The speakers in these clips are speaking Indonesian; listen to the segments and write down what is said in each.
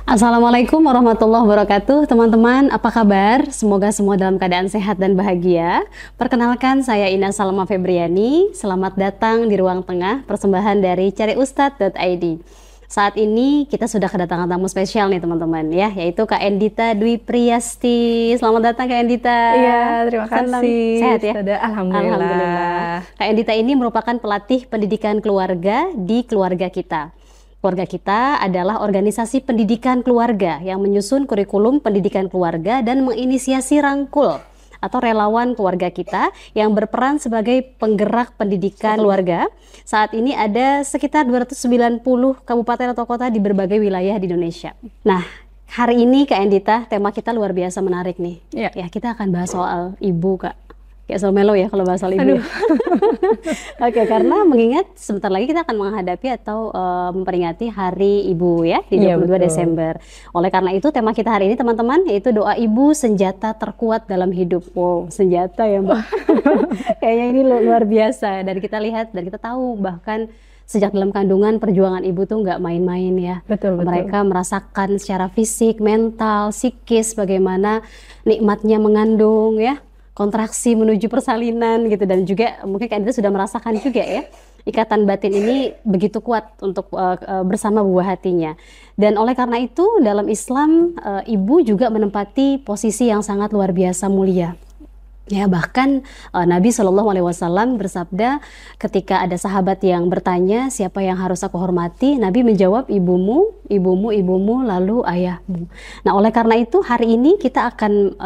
Assalamualaikum warahmatullahi wabarakatuh. Teman-teman, apa kabar? Semoga semua dalam keadaan sehat dan bahagia. Perkenalkan, saya Ina Salma Febriani. Selamat datang di Ruang Tengah, persembahan dari cariustad.id. Saat ini kita sudah kedatangan tamu spesial nih teman-teman ya, yaitu Kak Endita Dwi Priyasti. Selamat datang Kak Endita. Iya, terima kasih. Sehat ya? Alhamdulillah. Kak Endita ini merupakan pelatih pendidikan keluarga di Keluarga Kita. Keluarga Kita adalah organisasi pendidikan keluarga yang menyusun kurikulum pendidikan keluarga dan menginisiasi rangkul atau relawan Keluarga Kita yang berperan sebagai penggerak pendidikan keluarga. Saat ini ada sekitar 290 kabupaten atau kota di berbagai wilayah di Indonesia. Nah, hari ini Kak Endita, tema kita luar biasa menarik nih. Iya. Ya, kita akan bahas soal ibu, Kak. Kayak soal melo ya kalau bahas soal ibu. Oke, karena mengingat sebentar lagi kita akan menghadapi atau memperingati Hari Ibu ya di 22 Betul. Desember. Oleh karena itu tema kita hari ini teman-teman yaitu doa ibu senjata terkuat dalam hidup. Wow, senjata ya Mbak. Kayaknya ini luar biasa. Dan kita lihat dan kita tahu bahkan sejak dalam kandungan perjuangan ibu tuh nggak main-main ya. Betul. Mereka merasakan secara fisik, mental, psikis bagaimana nikmatnya mengandung ya. Kontraksi menuju persalinan gitu, dan juga mungkin Kak Endita sudah merasakan juga ya ikatan batin ini begitu kuat untuk bersama buah hatinya. Dan oleh karena itu dalam Islam ibu juga menempati posisi yang sangat luar biasa mulia. Ya, bahkan Nabi SAW bersabda ketika ada sahabat yang bertanya siapa yang harus aku hormati, Nabi menjawab ibumu, ibumu, ibumu, lalu ayahmu. Nah, oleh karena itu hari ini kita akan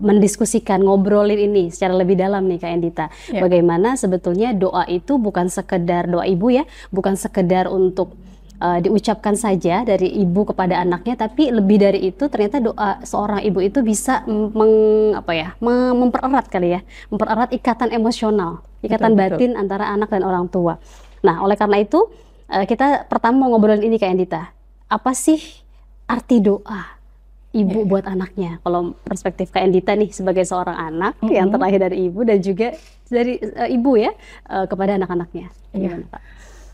mendiskusikan, ngobrolin ini secara lebih dalam nih Kak Endita. Ya. Bagaimana sebetulnya doa itu bukan sekedar doa ibu ya, bukan sekedar untuk diucapkan saja dari ibu kepada anaknya, tapi lebih dari itu ternyata doa seorang ibu itu bisa mempererat kali ya, mempererat ikatan emosional, ikatan batin antara anak dan orang tua. Nah, oleh karena itu kita pertama mau ngobrolin ini Kak Endita. Apa sih arti doa ibu buat anaknya? Kalau perspektif Kak Endita nih sebagai seorang anak yang terlahir dari ibu dan juga dari ibu ya kepada anak-anaknya. Gimana Pak?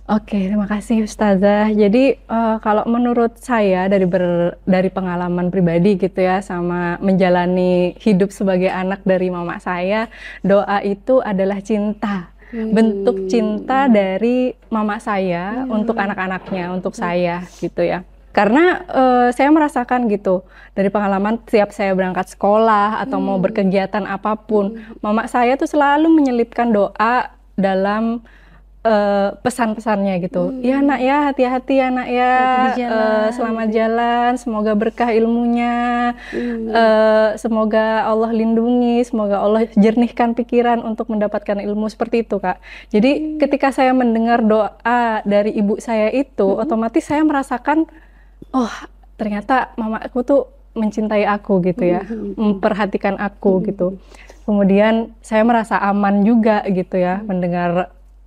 Oke, terima kasih Ustazah. Jadi kalau menurut saya dari pengalaman pribadi gitu ya, sama menjalani hidup sebagai anak dari mama saya, doa itu adalah cinta. Bentuk cinta dari mama saya untuk anak-anaknya, untuk saya gitu ya. Karena saya merasakan gitu, dari pengalaman setiap saya berangkat sekolah atau mau berkegiatan apapun, mama saya tuh selalu menyelipkan doa dalam pesan-pesannya gitu. Ya nak ya, hati-hati ya nak ya, selamat jalan, semoga berkah ilmunya, semoga Allah lindungi, semoga Allah jernihkan pikiran untuk mendapatkan ilmu, seperti itu Kak. Jadi ketika saya mendengar doa dari ibu saya itu, otomatis saya merasakan, oh ternyata mama aku tuh mencintai aku gitu ya, memperhatikan aku gitu. Kemudian saya merasa aman juga gitu ya,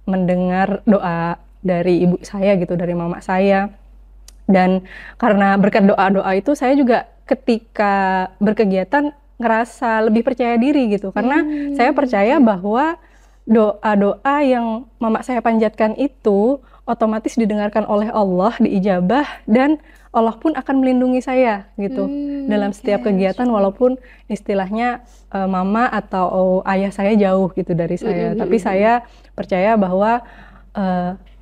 mendengar doa dari ibu saya gitu, dari mama saya. Dan karena berkat doa-doa itu saya juga ketika berkegiatan ngerasa lebih percaya diri gitu, karena saya percaya bahwa doa-doa yang mama saya panjatkan itu otomatis didengarkan oleh Allah, diijabah, dan Allah pun akan melindungi saya gitu dalam setiap kegiatan, walaupun istilahnya mama atau ayah saya jauh gitu dari saya. Tapi saya percaya bahwa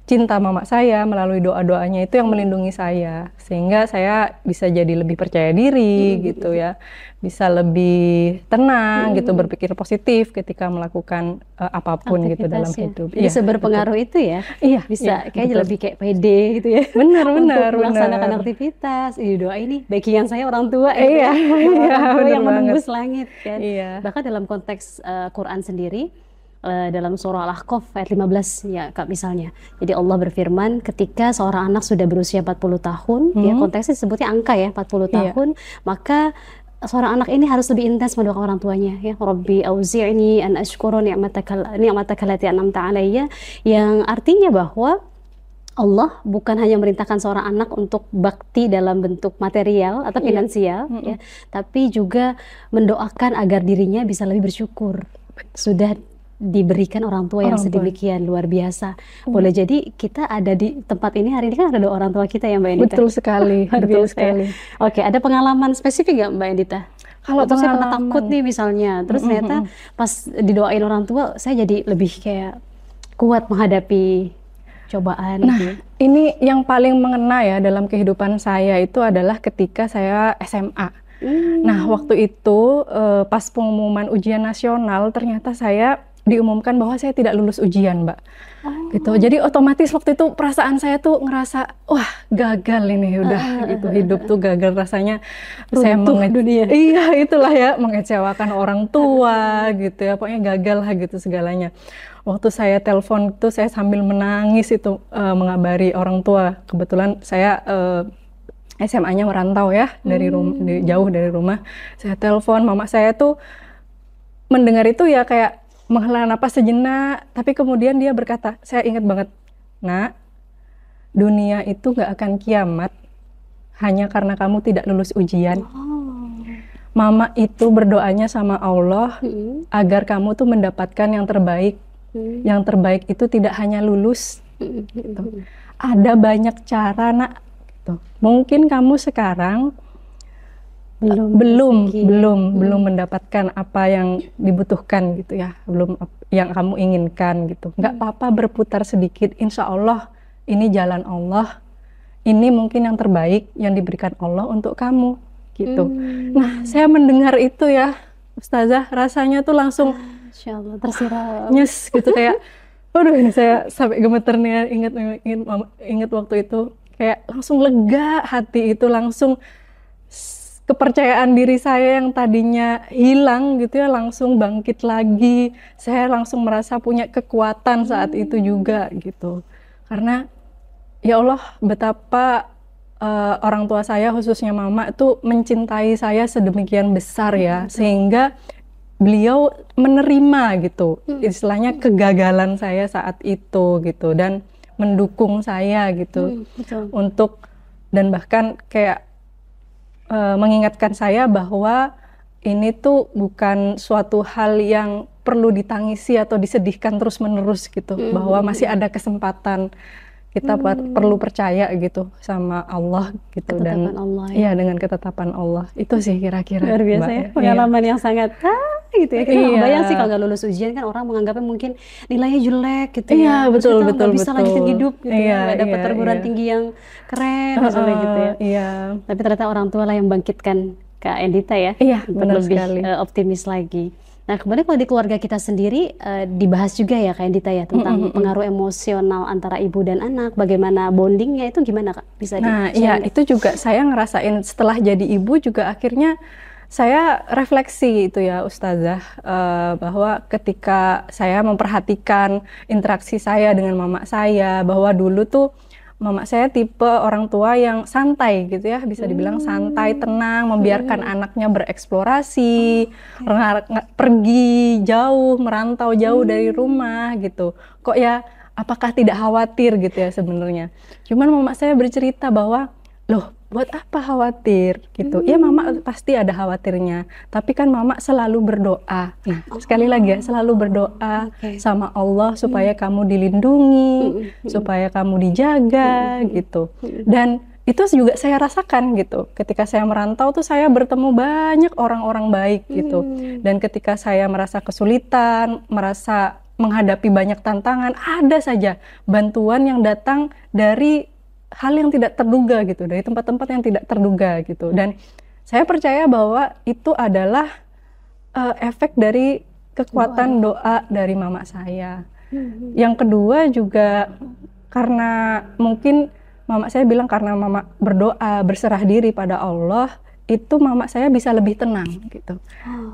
cinta mama saya melalui doa-doanya itu yang melindungi saya, sehingga saya bisa jadi lebih percaya diri gitu ya, bisa lebih tenang gitu, berpikir positif ketika melakukan apapun gitu dalam hidup. Bisa berpengaruh itu ya. Iya, bisa kayaknya lebih kayak pede gitu ya. Benar. Untuk melaksanakan aktivitas. Doa ini backingan saya orang tua. Iya, orang tua yang banget. menembus langit kan. Iya. Bahkan dalam konteks Quran sendiri, dalam surah Al-Ahqaf ayat 15 ya Kak misalnya. Jadi Allah berfirman ketika seorang anak sudah berusia 40 tahun, ya konteksnya disebutnya angka ya 40 tahun, maka seorang anak ini harus lebih intens mendoakan orang tuanya ya. Rabbi auzi'ni an ashkura ni'mataka allati an'amta 'alayya, yang artinya bahwa Allah bukan hanya merintahkan seorang anak untuk bakti dalam bentuk material atau finansial ya, tapi juga mendoakan agar dirinya bisa lebih bersyukur. Sudah diberikan orang tua yang Orang tua. sedemikian luar biasa. Boleh jadi kita ada di tempat ini hari ini kan ada orang tua kita ya Mbak Endita. Betul sekali, Luar betul biasa ya. sekali. Oke, ada pengalaman spesifik nggak Mbak Endita? Kalau Atau saya pernah takut pengalaman, nih misalnya, terus ternyata pas didoain orang tua saya jadi lebih kayak kuat menghadapi cobaan nah gitu. ini yang paling mengena ya dalam kehidupan saya itu adalah ketika saya SMA. Nah, waktu itu pas pengumuman ujian nasional ternyata saya diumumkan bahwa saya tidak lulus ujian, Mbak. Gitu. Jadi otomatis waktu itu perasaan saya tuh ngerasa, wah gagal ini udah gitu. Hidup tuh gagal rasanya. Saya Runtuh dunia. Iya, itulah ya, mengecewakan orang tua gitu ya. Pokoknya gagal lah gitu segalanya. Waktu saya telepon itu saya sambil menangis itu mengabari orang tua. Kebetulan saya SMA-nya merantau ya dari jauh dari rumah. Saya telepon mama saya tuh mendengar itu ya kayak menghela napas sejenak, tapi kemudian dia berkata, saya ingat banget, "Nak, dunia itu gak akan kiamat hanya karena kamu tidak lulus ujian. Mama itu berdoanya sama Allah agar kamu tuh mendapatkan yang terbaik. Yang terbaik itu tidak hanya lulus, gitu. Ada banyak cara, Nak. Gitu. Mungkin kamu sekarang belum mendapatkan apa yang dibutuhkan gitu ya, belum yang kamu inginkan gitu. Nggak apa-apa berputar sedikit, insya Allah ini jalan Allah, ini mungkin yang terbaik yang diberikan Allah untuk kamu gitu. Nah, saya mendengar itu ya Ustazah, rasanya tuh langsung Insya Allah tersirat. nyes gitu kayak, aduh ini saya sampai gemeter nih ya, ingat waktu itu kayak langsung lega hati itu, langsung kepercayaan diri saya yang tadinya hilang gitu ya langsung bangkit lagi. Saya langsung merasa punya kekuatan saat itu juga gitu. Karena ya Allah betapa orang tua saya khususnya mama itu mencintai saya sedemikian besar ya, sehingga beliau menerima gitu istilahnya kegagalan saya saat itu gitu dan mendukung saya gitu untuk, dan bahkan kayak mengingatkan saya bahwa ini tuh bukan suatu hal yang perlu ditangisi atau disedihkan terus-menerus gitu, bahwa masih ada kesempatan, kita perlu percaya gitu sama Allah gitu, Ketetapan dan Allah, ya. iya dengan ketetapan Allah itu sih kira-kira Luar biasa Mbak, ya, ya. pengalaman yang sangat gitu ya. Kita nggak Iya. kebayang sih kalau nggak lulus ujian kan orang menganggapnya mungkin nilainya jelek gitu Iya, ya. Terus betul, kita betul, nggak bisa lanjutin betul. hidup gitu Iya, ya, nggak dapat iya, perguruan iya. tinggi yang keren misalnya gitu ya. Iya. Tapi ternyata orang tua lah yang bangkitkan Kak Endita ya, Iya, untuk benar lebih sekali. Optimis lagi. Nah, kemudian kalau di keluarga kita sendiri dibahas juga ya Kak Endita ya tentang pengaruh emosional antara ibu dan anak, bagaimana bondingnya itu gimana Kak? Bisa Nah, di-share iya nggak? itu juga saya ngerasain setelah jadi ibu juga akhirnya saya refleksi itu ya Ustazah, bahwa ketika saya memperhatikan interaksi saya dengan mama saya, bahwa dulu tuh mama saya tipe orang tua yang santai gitu ya, bisa dibilang santai, tenang, membiarkan anaknya bereksplorasi, pergi jauh, merantau jauh dari rumah gitu. Kok ya, apakah tidak khawatir gitu ya sebenarnya. Cuman mama saya bercerita bahwa, loh buat apa khawatir gitu. Ya mama pasti ada khawatirnya, tapi kan mama selalu berdoa. Nah, sekali lagi ya, selalu berdoa sama Allah supaya kamu dilindungi, supaya kamu dijaga gitu. Dan itu juga saya rasakan gitu. Ketika saya merantau tuh saya bertemu banyak orang-orang baik gitu. Dan ketika saya merasa kesulitan, merasa menghadapi banyak tantangan, ada saja bantuan yang datang dari hal yang tidak terduga gitu, dari tempat-tempat yang tidak terduga gitu. Dan saya percaya bahwa itu adalah efek dari kekuatan doa dari mama saya. Yang kedua juga karena mungkin mama saya bilang karena mama berdoa, berserah diri pada Allah, itu mama saya bisa lebih tenang gitu.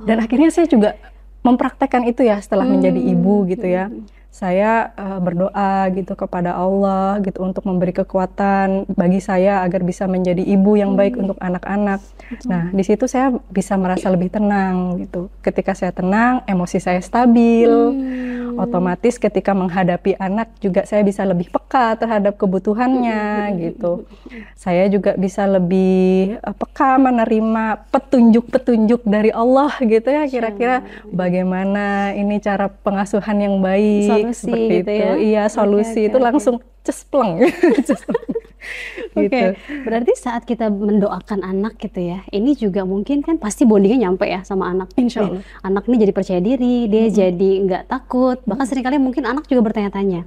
Dan akhirnya saya juga mempraktekkan itu ya setelah menjadi ibu gitu ya. saya berdoa gitu kepada Allah gitu untuk memberi kekuatan bagi saya agar bisa menjadi ibu yang baik untuk anak-anak. Nah, di situ saya bisa merasa lebih tenang gitu. Ketika saya tenang, emosi saya stabil. Otomatis ketika menghadapi anak juga saya bisa lebih peka terhadap kebutuhannya gitu. Saya juga bisa lebih peka menerima petunjuk-petunjuk dari Allah gitu ya, kira-kira bagaimana ini cara pengasuhan yang baik, Solusi seperti gitu itu. ya. Iya, solusi Oke, itu langsung cespleng. Oke, Gitu. berarti saat kita mendoakan anak gitu ya, ini juga mungkin kan pasti bondingnya nyampe ya sama anak. Insya Allah. Anak ini jadi percaya diri, dia jadi nggak takut. Bahkan seringkali mungkin anak juga bertanya-tanya,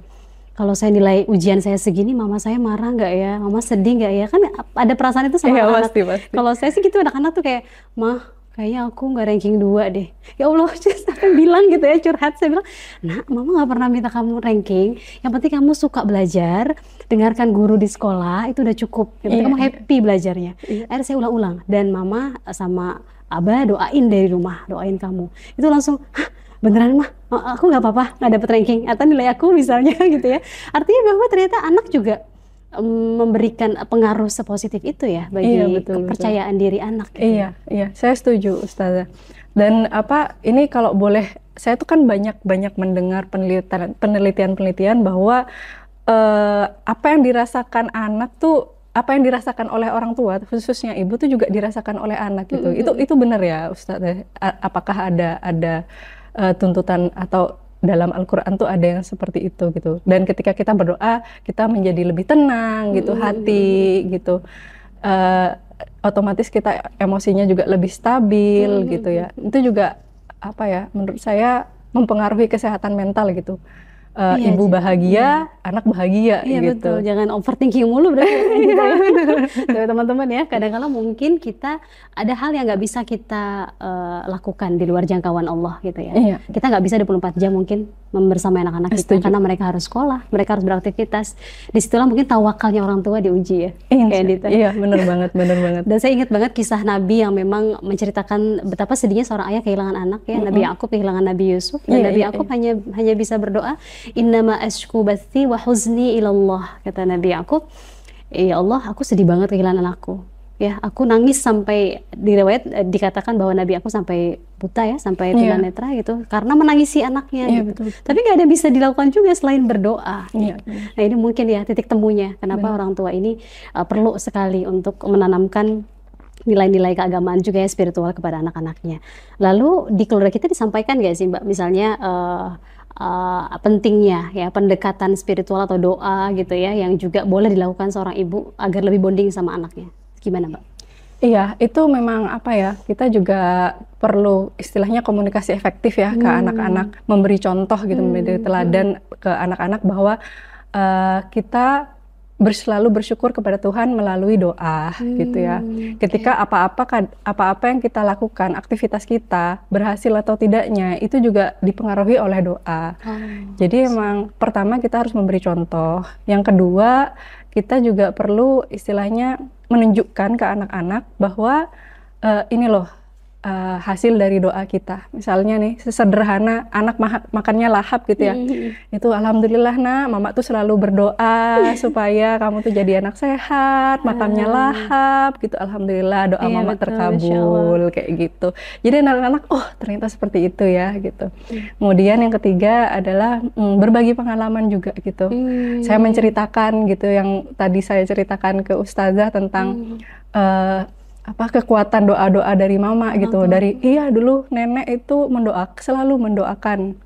kalau saya nilai ujian saya segini, mama saya marah nggak ya? Mama sedih nggak ya? Kan ada perasaan itu sama Iya, anak. pasti. Kalau saya sih gitu, anak-anak tuh kayak, mah kayaknya aku nggak ranking 2 deh. Ya Allah, saya bilang gitu ya, curhat. Saya bilang, nak, mama nggak pernah minta kamu ranking. Yang penting kamu suka belajar, dengarkan guru di sekolah, itu udah cukup. Yang penting Iya, kamu happy belajarnya. Akhirnya saya ulang-ulang. Dan mama sama Abah doain dari rumah, doain kamu. Itu langsung, hah, beneran mah? Aku nggak apa-apa, nggak dapet ranking. Atau nilai aku misalnya gitu ya. Artinya bahwa ternyata anak juga memberikan pengaruh sepositif itu ya bagi Iya, betul. kepercayaan diri anak gitu. Iya, saya setuju, Ustazah. Dan ini kalau boleh, saya tuh kan banyak mendengar penelitian bahwa apa yang dirasakan anak tuh, apa yang dirasakan oleh orang tua, khususnya ibu tuh juga dirasakan oleh anak gitu. Itu benar ya, Ustazah? Apakah ada tuntutan atau dalam Al-Quran tuh ada yang seperti itu gitu. Dan ketika kita berdoa, kita menjadi lebih tenang gitu, hati gitu. Otomatis kita emosinya juga lebih stabil gitu ya. Itu juga menurut saya mempengaruhi kesehatan mental gitu. Iya, Ibu bahagia, anak bahagia Iya gitu. betul, jangan overthinking mulu berarti gitu ya. Tuh, teman-teman ya, kadang-kadang mungkin kita ada hal yang nggak bisa kita lakukan di luar jangkauan Allah gitu ya. Iya. Kita nggak bisa 24 jam mungkin bersama anak-anak kita Setuju. karena mereka harus sekolah, mereka harus beraktivitas. Disitulah mungkin tawakalnya orang tua diuji ya. Kayak gitu. Iya, benar banget. Dan saya ingat banget kisah Nabi yang memang menceritakan betapa sedihnya seorang ayah kehilangan anak ya. Nabi Yakub kehilangan Nabi Yusuf dan Nabi Yakub hanya bisa berdoa, innama ashku bathi wa huzni ilallah, kata Nabi Yakub, ya Allah, aku sedih banget kehilangan anakku. Ya, aku nangis sampai di riwayat dikatakan bahwa Nabi Yakub sampai buta ya, sampai tunanetra gitu, karena menangisi anaknya. Iya, gitu. betul. Tapi nggak ada yang bisa dilakukan juga selain berdoa. Iya. Nah ini mungkin ya titik temunya kenapa orang tua ini perlu sekali untuk menanamkan nilai-nilai keagamaan juga ya, spiritual kepada anak-anaknya. Lalu di keluarga kita disampaikan nggak sih Mbak, misalnya pentingnya ya pendekatan spiritual atau doa gitu ya, yang juga boleh dilakukan seorang ibu agar lebih bonding sama anaknya. Gimana Mbak? Iya, itu memang kita juga perlu istilahnya komunikasi efektif ya ke anak-anak, memberi contoh gitu, memberi teladan ke anak-anak bahwa kita selalu bersyukur kepada Tuhan melalui doa gitu ya. Ketika apa-apa yang kita lakukan, aktivitas kita berhasil atau tidaknya itu juga dipengaruhi oleh doa. Jadi emang pertama kita harus memberi contoh. Yang kedua, kita juga perlu istilahnya menunjukkan ke anak-anak bahwa ini loh hasil dari doa kita. Misalnya nih, sesederhana anak makannya lahap gitu ya. Itu alhamdulillah nak, mama tuh selalu berdoa supaya kamu tuh jadi anak sehat, makannya lahap gitu. Alhamdulillah doa mama terkabul kayak gitu. Jadi anak-anak, oh ternyata seperti itu ya gitu. Kemudian yang ketiga adalah berbagi pengalaman juga gitu. Saya menceritakan gitu yang tadi saya ceritakan ke Ustazah tentang kekuatan doa-doa dari mama gitu. Dari dulu nenek itu selalu mendoakan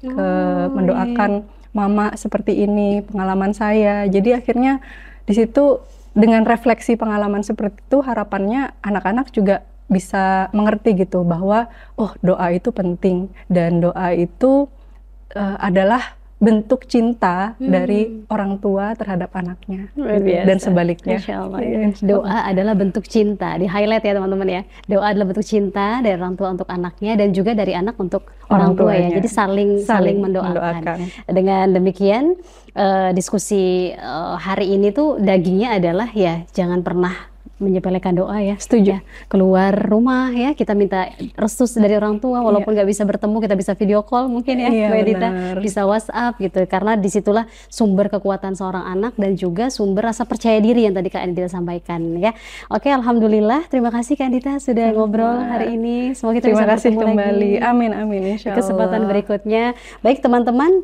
mendoakan mama seperti ini, pengalaman saya. Jadi akhirnya di situ dengan refleksi pengalaman seperti itu, harapannya anak-anak juga bisa mengerti gitu bahwa oh doa itu penting dan doa itu adalah bentuk cinta dari orang tua terhadap anaknya dan sebaliknya. Masya Allah, ya. Doa adalah bentuk cinta, di highlight ya teman-teman ya. Doa adalah bentuk cinta dari orang tua untuk anaknya dan juga dari anak untuk orang tua ya. Jadi saling mendoakan. Dengan demikian diskusi hari ini tuh dagingnya adalah ya jangan pernah menyepelekan doa ya. Setuju. Ya, keluar rumah ya, kita minta restu dari orang tua, walaupun nggak bisa bertemu, kita bisa video call mungkin ya, Iya, Mbak Edita, benar. bisa WhatsApp gitu. Karena disitulah sumber kekuatan seorang anak dan juga sumber rasa percaya diri yang tadi Kak Andita sampaikan ya. Oke, alhamdulillah. Terima kasih Kak Andita sudah ngobrol hari ini. Semoga kita Terima bisa kasih bertemu kembali. lagi Amin, amin, di insya kesempatan Allah. berikutnya. Baik teman-teman,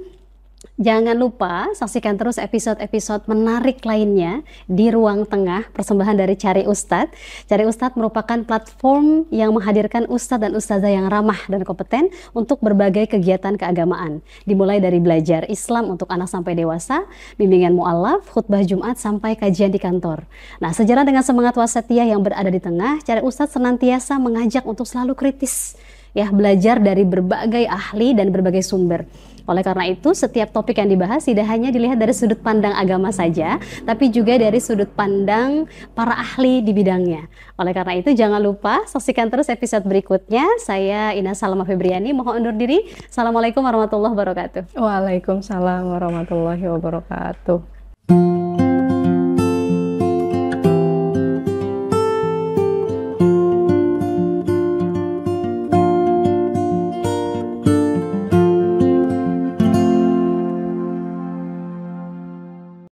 jangan lupa saksikan terus episode-episode menarik lainnya di Ruang Tengah, persembahan dari Cari Ustadz. Cari Ustadz merupakan platform yang menghadirkan ustadz dan ustazah yang ramah dan kompeten untuk berbagai kegiatan keagamaan. Dimulai dari belajar Islam untuk anak sampai dewasa, bimbingan mu'alaf, khutbah Jumat, sampai kajian di kantor. Nah, sejalan dengan semangat wasatiyah yang berada di tengah, Cari Ustadz senantiasa mengajak untuk selalu kritis, ya, belajar dari berbagai ahli dan berbagai sumber. Oleh karena itu, setiap topik yang dibahas tidak hanya dilihat dari sudut pandang agama saja, tapi juga dari sudut pandang para ahli di bidangnya. Oleh karena itu, jangan lupa saksikan terus episode berikutnya. Saya Ina Salma Febriani, mohon undur diri. Assalamualaikum warahmatullahi wabarakatuh. Waalaikumsalam warahmatullahi wabarakatuh.